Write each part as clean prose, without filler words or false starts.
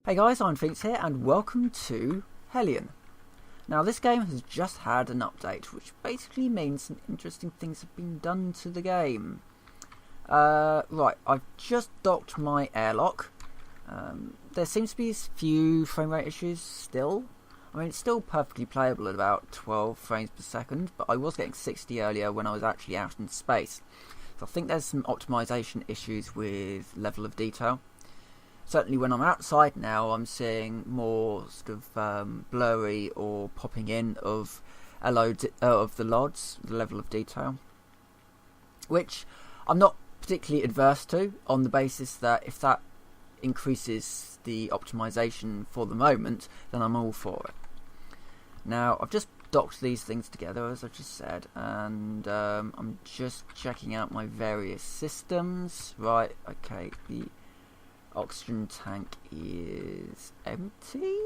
Hey guys, I'm Finks here and welcome to Hellion. Now this game has just had an update, which basically means some interesting things have been done to the game. Right, I've just docked my airlock. There seems to be a few frame rate issues still. I mean, it's still perfectly playable at about 12 frames per second, but I was getting 60 earlier when I was actually out in space. So I think there's some optimization issues with level of detail. Certainly when I'm outside now, I'm seeing more sort of blurry or popping in of of the LODs, the level of detail, which I'm not particularly adverse to, on the basis that if that increases the optimization for the moment, then I'm all for it. Now, I've just docked these things together, as I just said, and I'm just checking out my various systems. Right, okay, the oxygen tank is empty.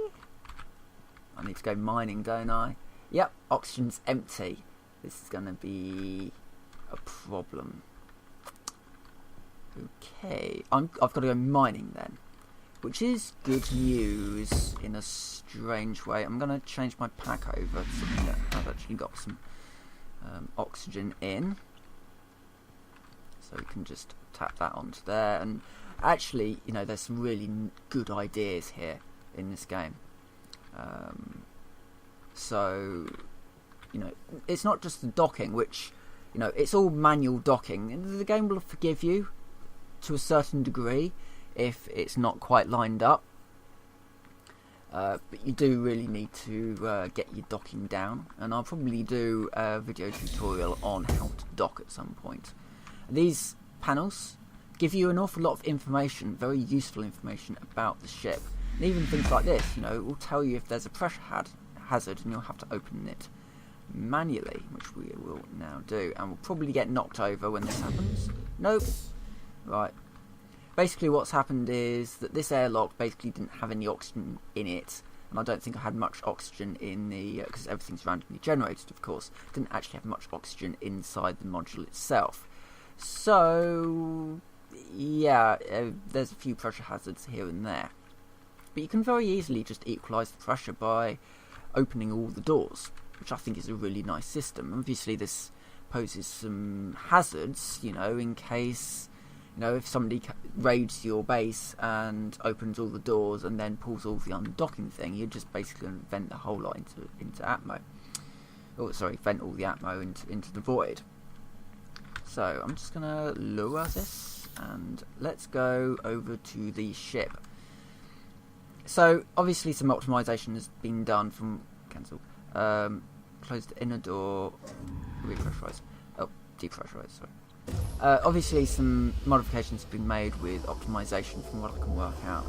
I need to go mining, don't I? Yep, oxygen's empty. This is going to be a problem. Okay, I've got to go mining then, which is good news in a strange way. I'm going to change my pack over to something that has actually got some oxygen in. So we can just tap that onto there, and actually, you know, there's some really good ideas here in this game. So, you know, it's not just the docking, which, you know, it's all manual docking, and the game will forgive you to a certain degree if it's not quite lined up. But you do really need to get your docking down, and I'll probably do a video tutorial on how to dock at some point. These panels give you an awful lot of information, very useful information about the ship. And even things like this, you know, it will tell you if there's a pressure hazard and you'll have to open it manually, which we will now do. And we'll probably get knocked over when this happens. Nope. Right. Basically what's happened is that this airlock basically didn't have any oxygen in it. And I don't think I had much oxygen in the... because everything's randomly generated, of course. Didn't actually have much oxygen inside the module itself. So, yeah, there's a few pressure hazards here and there. But you can very easily just equalise the pressure by opening all the doors, which I think is a really nice system. Obviously this poses some hazards, you know, in case, you know, if somebody raids your base and opens all the doors and then pulls all the undocking thing, you're just basically going to vent the whole lot into atmo. Oh, sorry, vent all the atmo into the void. So I'm just going to lower this and let's go over to the ship. So obviously some optimization has been done from cancel. Close the inner door, repressurize. Oh, depressurize, sorry. Obviously some modifications have been made with optimization from what I can work out.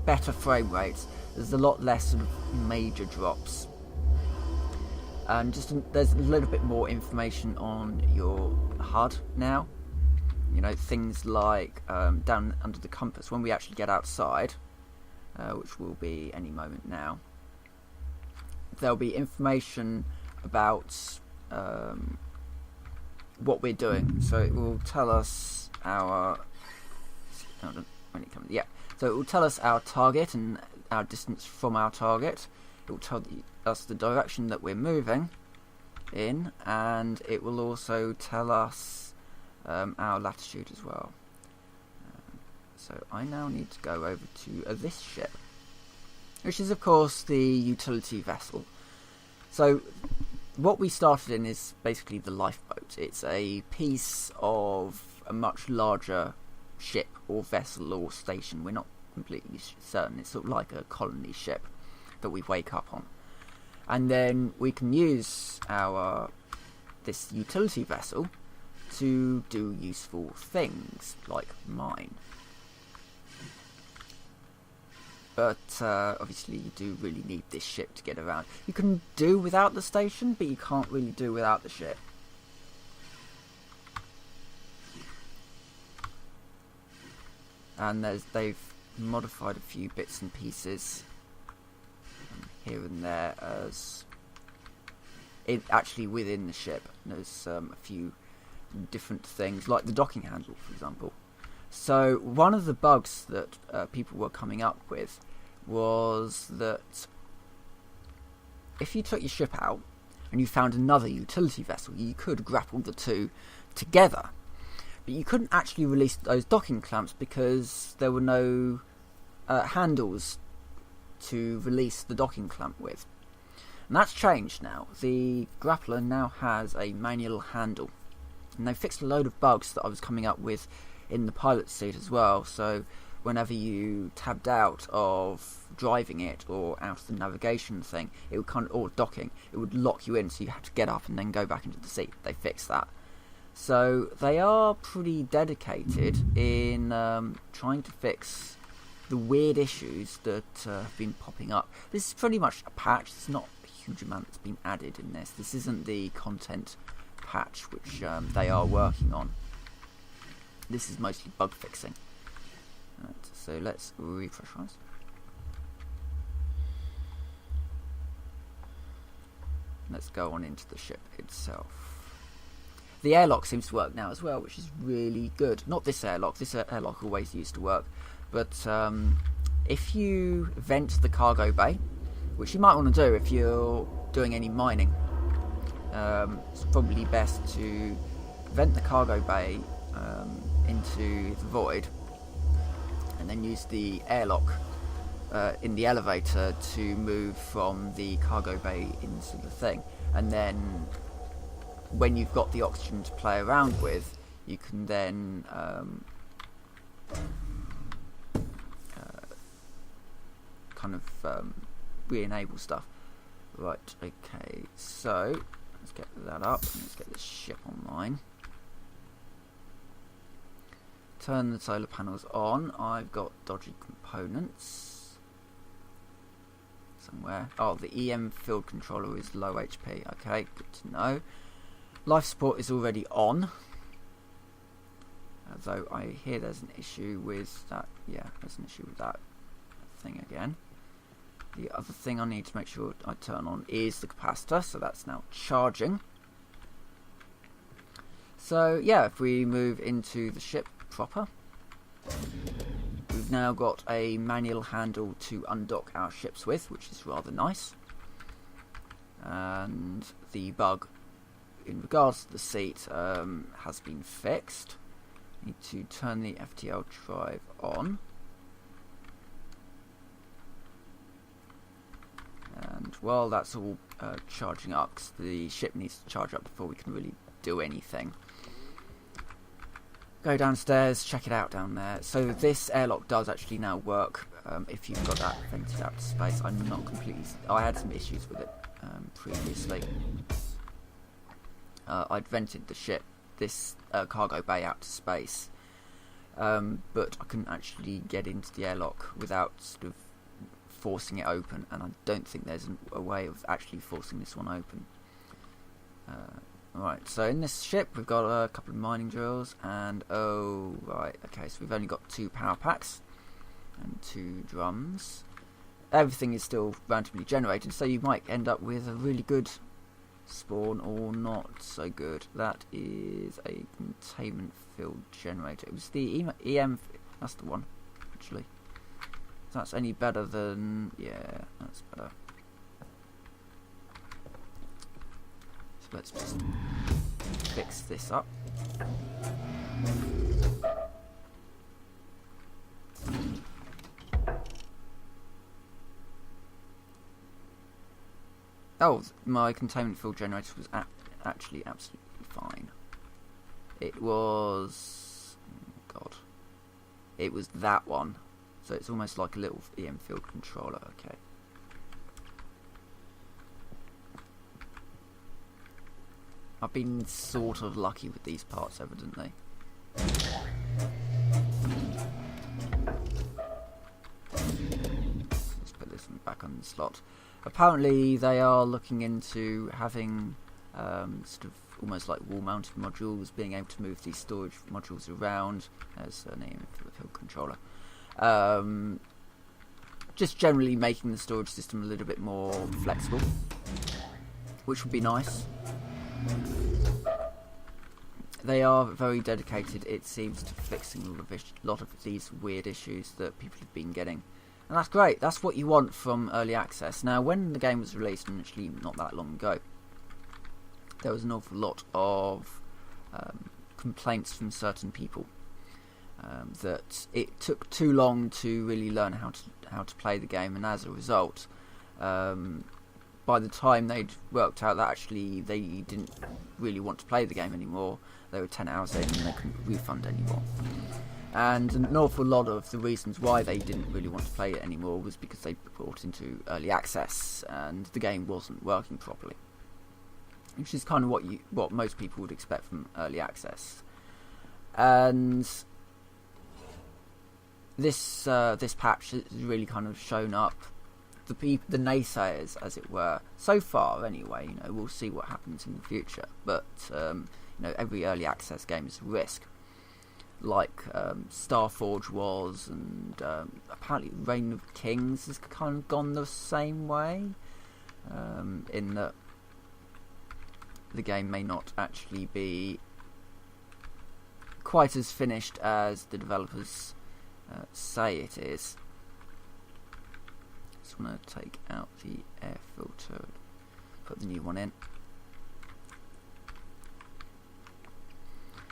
Better frame rates. There's a lot less sort of major drops. And there's a little bit more information on your HUD now. You know, things like down under the compass, when we actually get outside, which will be any moment now, there'll be information about what we're doing. So it will tell us our... yeah. So it will tell us our target and our distance from our target. It will tell us the direction that we're moving in, and it will also tell us our latitude as well. So I now need to go over to this ship, which is of course the utility vessel. So what we started in is basically the lifeboat. It's a piece of a much larger ship or vessel or station. We're not completely certain. It's sort of like a colony ship that we wake up on, and then we can use this utility vessel to do useful things like mine. But obviously you do really need this ship to get around. You can do without the station, but you can't really do without the ship. And they've modified a few bits and pieces here and there, as actually within the ship there's a few different things, like the docking handle, for example. So one of the bugs that people were coming up with was that if you took your ship out and you found another utility vessel, you could grapple the two together, but you couldn't actually release those docking clamps because there were no handles to release the docking clamp with. And that's changed now. The grappler now has a manual handle, and they fixed a load of bugs that I was coming up with in the pilot seat as well. So whenever you tabbed out of driving it or out of the navigation thing, it would or docking, it would lock you in, so you had to get up and then go back into the seat. They fixed that. So they are pretty dedicated in trying to fix the weird issues that have been popping up. This is pretty much a patch. There's not a huge amount that's been added in this. This isn't the content patch which they are working on. This is mostly bug fixing. Right, so let's repressurize. Let's go on into the ship itself. The airlock seems to work now as well, which is really good. Not this airlock. This airlock always used to work. But if you vent the cargo bay, which you might want to do if you're doing any mining, it's probably best to vent the cargo bay into the void, and then use the airlock in the elevator to move from the cargo bay into the thing. And then when you've got the oxygen to play around with, you can then kind of re-enable stuff. Right, okay, so let's get that up and let's get this ship online. Turn the solar panels on. I've got dodgy components somewhere. Oh, the EM field controller is low HP. Okay, good to know. Life support is already on, although I hear there's an issue with that. Yeah, there's an issue with that thing again. The other thing I need to make sure I turn on is the capacitor, so that's now charging. So yeah, if we move into the ship proper, we've now got a manual handle to undock our ships with, which is rather nice. And the bug in regards to the seat has been fixed. Need to turn the FTL drive on. And while that's all charging up, because the ship needs to charge up before we can really do anything, go downstairs, check it out down there. So this airlock does actually now work if you've got that vented out to space. I'm not completely... I had some issues with it previously. I'd vented the ship, this cargo bay, out to space, but I couldn't actually get into the airlock without sort of forcing it open, and I don't think there's a way of actually forcing this one open. Right, so in this ship we've got a couple of mining drills, and oh right, okay, so we've only got 2 power packs and 2 drums. Everything is still randomly generated, so you might end up with a really good spawn or not so good. That is a containment field generator. It was the EM, that's the one actually. That's any better than... yeah, that's better. So let's just fix this up. Oh, my containment field generator was actually absolutely fine. It was... oh God. It was that one. So it's almost like a little EM field controller, okay. I've been sort of lucky with these parts, evidently. Let's put this one back on the slot. Apparently they are looking into having sort of almost like wall-mounted modules, being able to move these storage modules around as an EM field controller. Just generally making the storage system a little bit more flexible, which would be nice. they are very dedicated, it seems, to fixing a lot of these weird issues that people have been getting. And that's great. That's what you want from early access. Now, when the game was released, initially not that long ago, there was an awful lot of complaints from certain people that it took too long to really learn how to play the game, and as a result, by the time they'd worked out that actually they didn't really want to play the game anymore, they were 10 hours in and they couldn't refund anymore. And an awful lot of the reasons why they didn't really want to play it anymore was because they brought into early access and the game wasn't working properly, which is kind of what most people would expect from early access. And this patch has really kind of shown up the naysayers, as it were, so far anyway. We'll see what happens in the future, but every early access game is a risk, like Starforge was, and apparently Reign of Kings has kind of gone the same way, in that the game may not actually be quite as finished as the developers say it is. Just want to take out the air filter, put the new one in.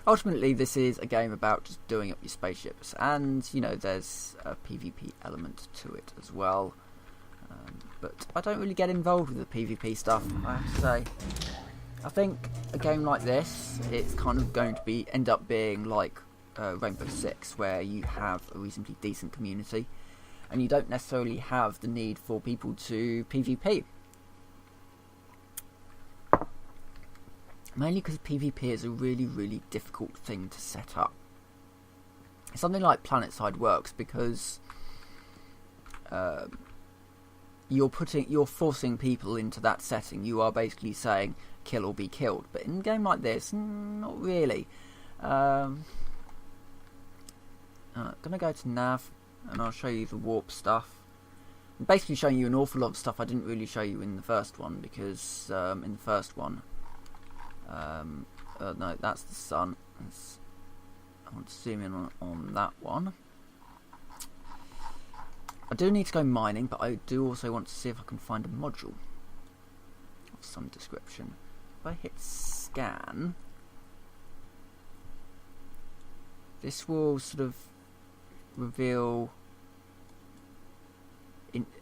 Ultimately, this is a game about just doing up your spaceships, and there's a PvP element to it as well. But I don't really get involved with the PvP stuff, I have to say. I think a game like this, it's kind of going to end up being like Rainbow Six, where you have a reasonably decent community, and you don't necessarily have the need for people to PvP. Mainly because PvP is a really, really difficult thing to set up. Something like PlanetSide works because you're forcing people into that setting. You are basically saying kill or be killed. But in a game like this, not really. I'm gonna go to nav, and I'll show you the warp stuff. I'm basically showing you an awful lot of stuff I didn't really show you in the first one, because in the first one, no, that's the sun. I want to zoom in on that one. I do need to go mining, but I do also want to see if I can find a module of some description. If I hit scan, this will sort of reveal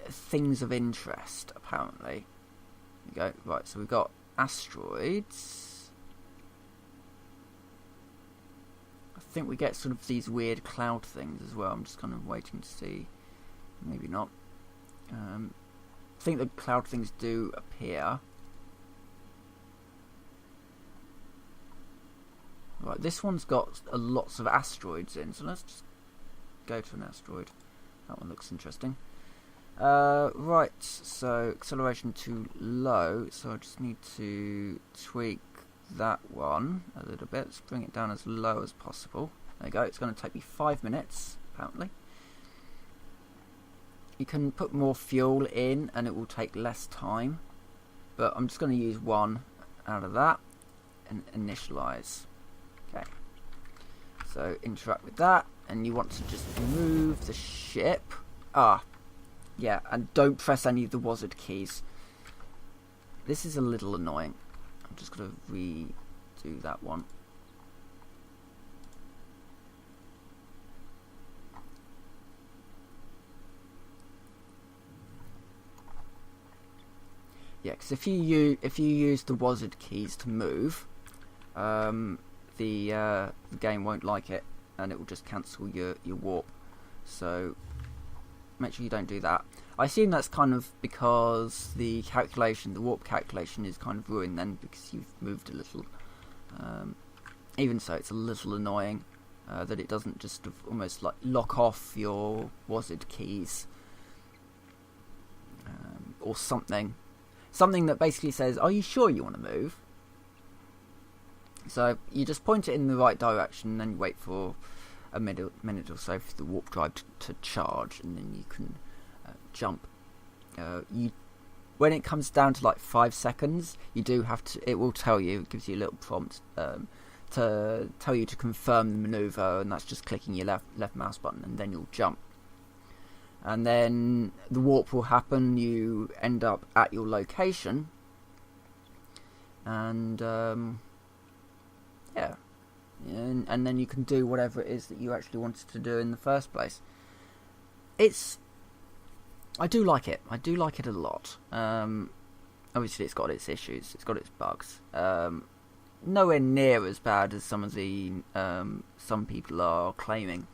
things of interest, apparently. There we go. Right, so we've got asteroids. I think we get sort of these weird cloud things as well. I'm just kind of waiting to see. Maybe not. I think the cloud things do appear. Right, this one's got lots of asteroids in, so let's just go to an asteroid. That one looks interesting. Right, so acceleration too low, so I just need to tweak that one a little bit. Let's bring it down as low as possible. There you go. It's going to take me 5 minutes, apparently. You can put more fuel in and it will take less time, but I'm just going to use one out of that and initialize. Okay, so interact with that, and you want to just move the ship. Yeah, and don't press any of the WASD keys. This is a little annoying. I'm just going to redo that one. Yeah, because if you use the WASD keys to move, the game won't like it, and it will just cancel your warp. So make sure you don't do that. I assume that's kind of because the warp calculation is kind of ruined then, because you've moved a little. Even so, it's a little annoying that it doesn't just almost like lock off your WASD keys or something. Something that basically says, are you sure you want to move? So you just point it in the right direction, and then you wait for a minute or so for the warp drive to charge, and then you can jump. When it comes down to like 5 seconds, you do have to. It will tell you. It gives you a little prompt to to tell you to confirm the maneuver, and that's just clicking your left mouse button, and then you'll jump. And then the warp will happen, you end up at your location, and yeah, and then you can do whatever it is that you actually wanted to do in the first place. I do like it a lot. Obviously it's got its issues, it's got its bugs. Nowhere near as bad as some of the some people are claiming.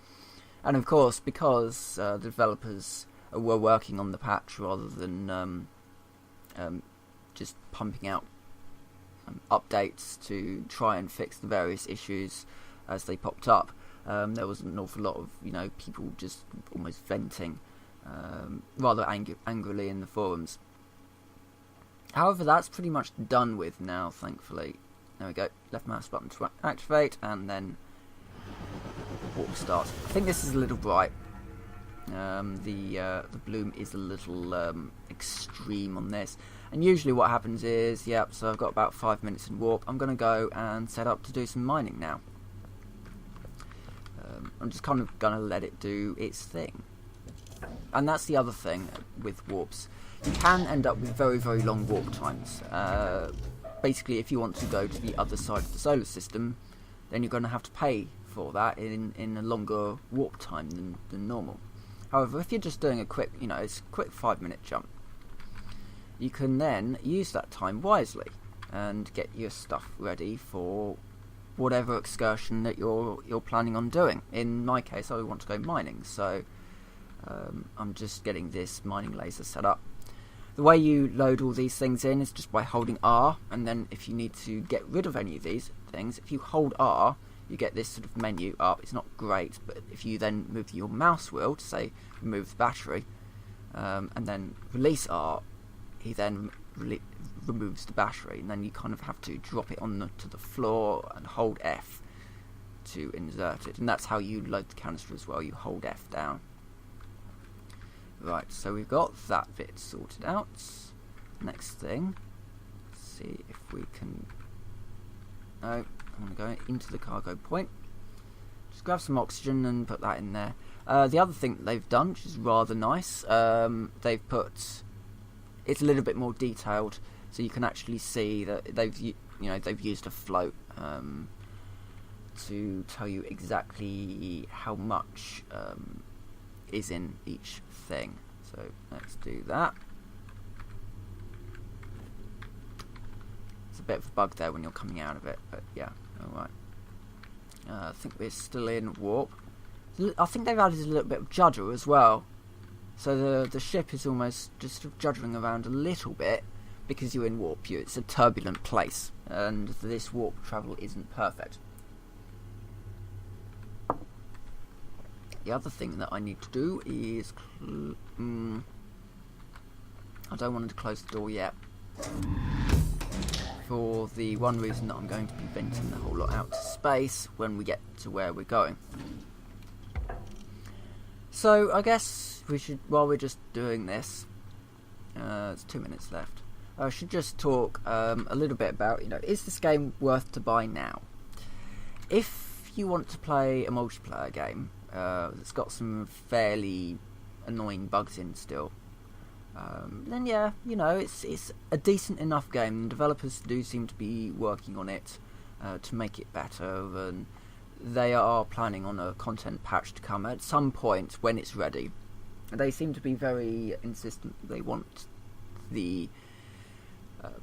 And of course, because the developers were working on the patch rather than just pumping out updates to try and fix the various issues as they popped up, there was an awful lot of people just almost venting rather angrily in the forums. However, that's pretty much done with now, thankfully. There we go, left mouse button to activate, and then warp start. I think this is a little bright. The bloom is a little extreme on this, and usually what happens is, so I've got about 5 minutes in warp. I'm going to go and set up to do some mining now. I'm just kind of going to let it do its thing. And that's the other thing with warps. You can end up with very, very long warp times. Basically, if you want to go to the other side of the solar system, then you're going to have to pay for that in a longer warp time than normal. However, if you're just doing a quick, it's a quick 5-minute jump, you can then use that time wisely and get your stuff ready for whatever excursion that you're planning on doing. In my case, I want to go mining, so I'm just getting this mining laser set up. The way you load all these things in is just by holding R, and then if you need to get rid of any of these things, if you hold R, you get this sort of menu up. It's not great, but if you then move your mouse wheel to say remove the battery, and then release R, he then removes the battery, and then you kind of have to drop it to the floor and hold F to insert it, and that's how you load the canister as well. You hold F down. Right, so we've got that bit sorted out. Next thing, let's see if we can... No, I'm going to go into the cargo point. Just grab some oxygen and put that in there. The other thing that they've done, which is rather nice, they've put... It's a little bit more detailed, so you can actually see that they've used a float to tell you exactly how much is in each thing. So let's do that. It's a bit of a bug there when you're coming out of it, but yeah, alright. I think we're still in warp. I think they've added a little bit of judder as well. So the ship is almost just sort of juddering around a little bit because you're in warp. It's a turbulent place, and this warp travel isn't perfect. The other thing that I need to do is... I don't want to close the door yet. For the one reason that I'm going to be venting the whole lot out to space when we get to where we're going. So I guess we should, while we're just doing this, it's 2 minutes left, I should just talk a little bit about, is this game worth to buy now? If you want to play a multiplayer game, it's got some fairly annoying bugs in still, then yeah, it's a decent enough game. Developers do seem to be working on it to make it better, and they are planning on a content patch to come at some point when it's ready. They seem to be very insistent. They want the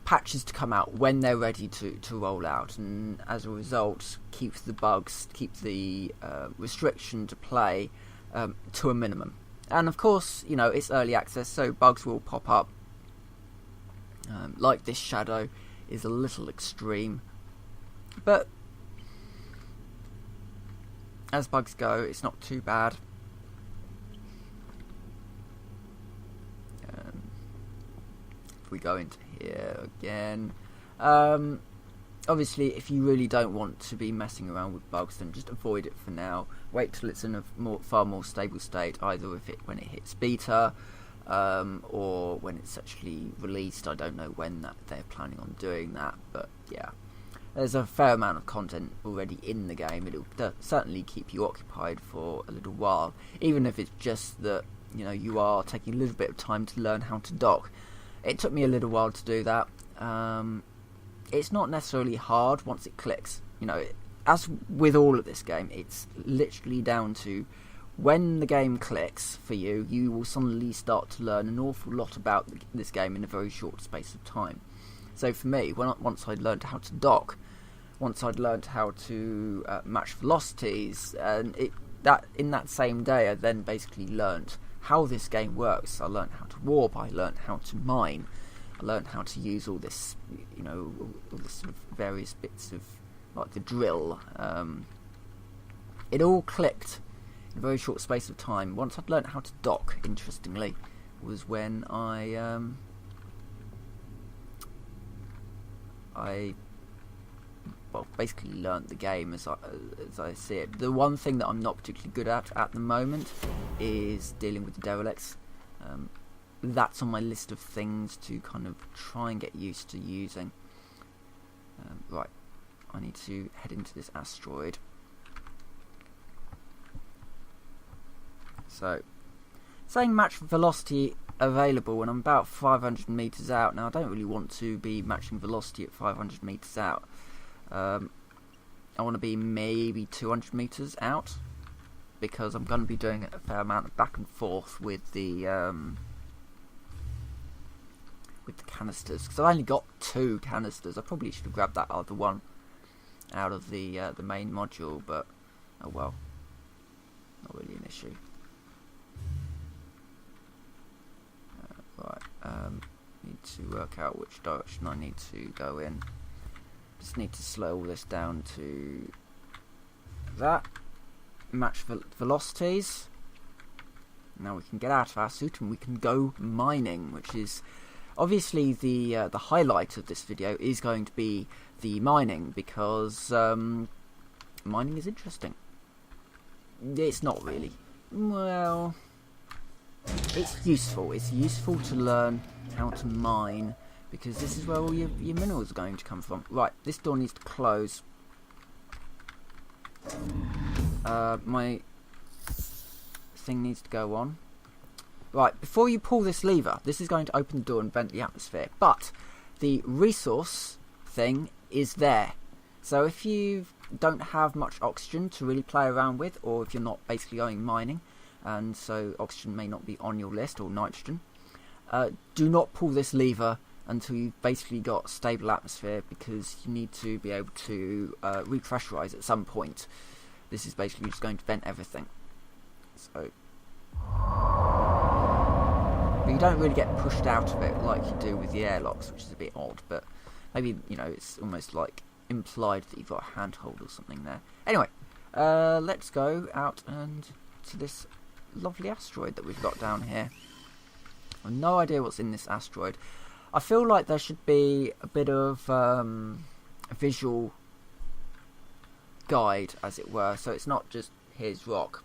patches to come out when they're ready to roll out, and as a result keep the bugs, keep the restriction to play to a minimum. And of course, it's early access, so bugs will pop up. Like this shadow is a little extreme, but as bugs go, it's not too bad. If we go into here again, obviously if you really don't want to be messing around with bugs, then just avoid it for now. Wait till it's in a far more stable state, either when it hits beta, or when it's actually released. I don't know when that they're planning on doing that, but yeah. there's a fair amount of content already in the game. It'll certainly keep you occupied for a little while, even if it's just that, you know, you are taking a little bit of time to learn how to dock. It took me a little while to do that. It's not necessarily hard once it clicks. You know, as with all of this game, it's literally down to when the game clicks for you, you will suddenly start to learn an awful lot about this game in a very short space of time. So for me, once I'd learned how to dock, once I'd learned how to match velocities, and in that same day I then basically learned how this game works. I learned how to warp, I learned how to mine, I learned how to use all this, you know, all this sort of various bits of, like the drill. It all clicked in a very short space of time. Once I'd learnt how to dock, interestingly, was when I basically learnt the game as I see it. The one thing that I'm not particularly good at the moment is dealing with the derelicts. That's on my list of things to kind of try and get used to using. Right, I need to head into this asteroid. So, saying match velocity available when I'm about 500 meters out. Now, I don't really want to be matching velocity at 500 meters out. I want to be maybe 200 meters out, because I'm going to be doing a fair amount of back and forth with the canisters. Because I've only got 2 canisters. I probably should have grabbed that other one out of the main module, but oh well, not really an issue. Right, need to work out which direction I need to go in. Just need to slow all this down to that. Match velocities. Now we can get out of our suit and we can go mining, which is obviously the highlight of this video is going to be the mining, because mining is interesting. It's not really. Well, it's useful. It's useful to learn how to mine, because this is where all your minerals are going to come from. Right, this door needs to close. My thing needs to go on. Right, before you pull this lever, this is going to open the door and vent the atmosphere, but the resource thing is there. So if you don't have much oxygen to really play around with, or if you're not basically going mining, and so oxygen may not be on your list, or nitrogen, do not pull this lever until you've basically got stable atmosphere, because you need to be able to repressurize at some point. This is basically just going to vent everything. So, but you don't really get pushed out of it like you do with the airlocks, which is a bit odd, but maybe, you know, it's almost like implied that you've got a handhold or something there. Anyway, let's go out and to this lovely asteroid that we've got down here. I've no idea what's in this asteroid. I feel like there should be a bit of a visual guide, as it were, so it's not just here's rock.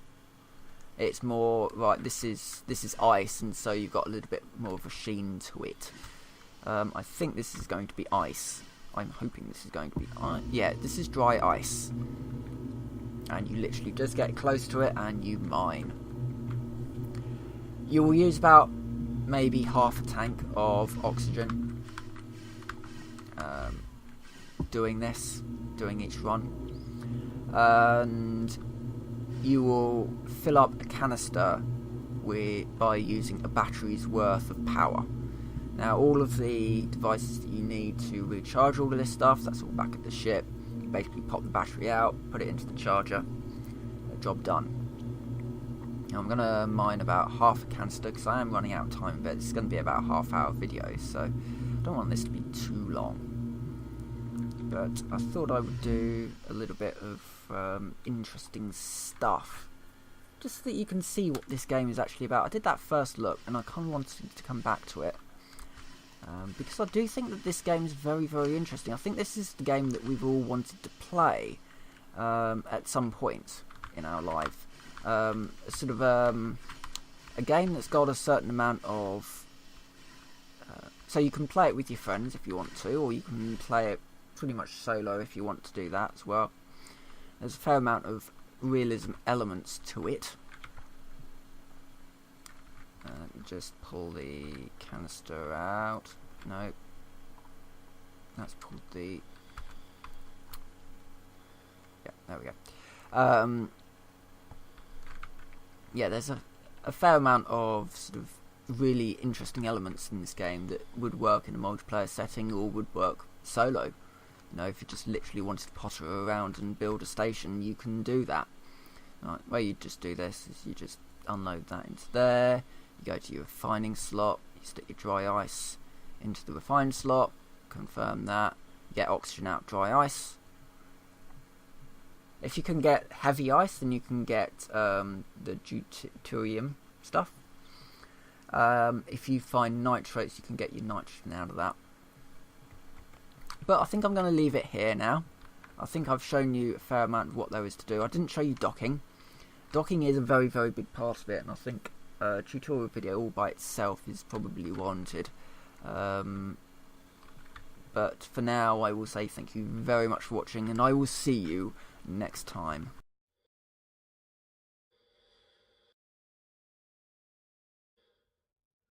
It's more, right, this is ice, and so you've got a little bit more of a sheen to it. I think this is going to be ice. I'm hoping this is going to be ice. Yeah, this is dry ice. And you literally just get close to it and you mine. You will use about maybe half a tank of oxygen doing each run. And you will fill up a canister by using a battery's worth of power. Now, all of the devices that you need to recharge all of this stuff, that's all back at the ship. You basically pop the battery out, put it into the charger, job done. Now, I'm going to mine about half a canister, because I am running out of time, but it's going to be about a half-hour video, so I don't want this to be too long. But I thought I would do a little bit of interesting stuff, just so that you can see what this game is actually about. I did that first look, and I kind of wanted to come back to it. Because I do think that this game is very, very interesting. I think this is the game that we've all wanted to play at some point in our life. Sort of a game that's got a certain amount of... so you can play it with your friends if you want to, or you can play it pretty much solo if you want to do that as well. There's a fair amount of realism elements to it. Let me just pull the canister out. No. That's pulled the... Yeah, there we go. Yeah, there's a fair amount of sort of really interesting elements in this game that would work in a multiplayer setting or would work solo. You know, if you just literally wanted to potter around and build a station, you can do that. Right, where you just do this is you just unload that into there. You go to your refining slot, you stick your dry ice into the refined slot, confirm that, you get oxygen out dry ice. If you can get heavy ice, then you can get the deuterium stuff. If you find nitrates, you can get your nitrogen out of that. But I think I'm going to leave it here now. I think I've shown you a fair amount of what there is to do. I didn't show you docking. Docking is a very, very big part of it, and I think a tutorial video all by itself is probably warranted. But for now, I will say thank you very much for watching, and I will see you next time.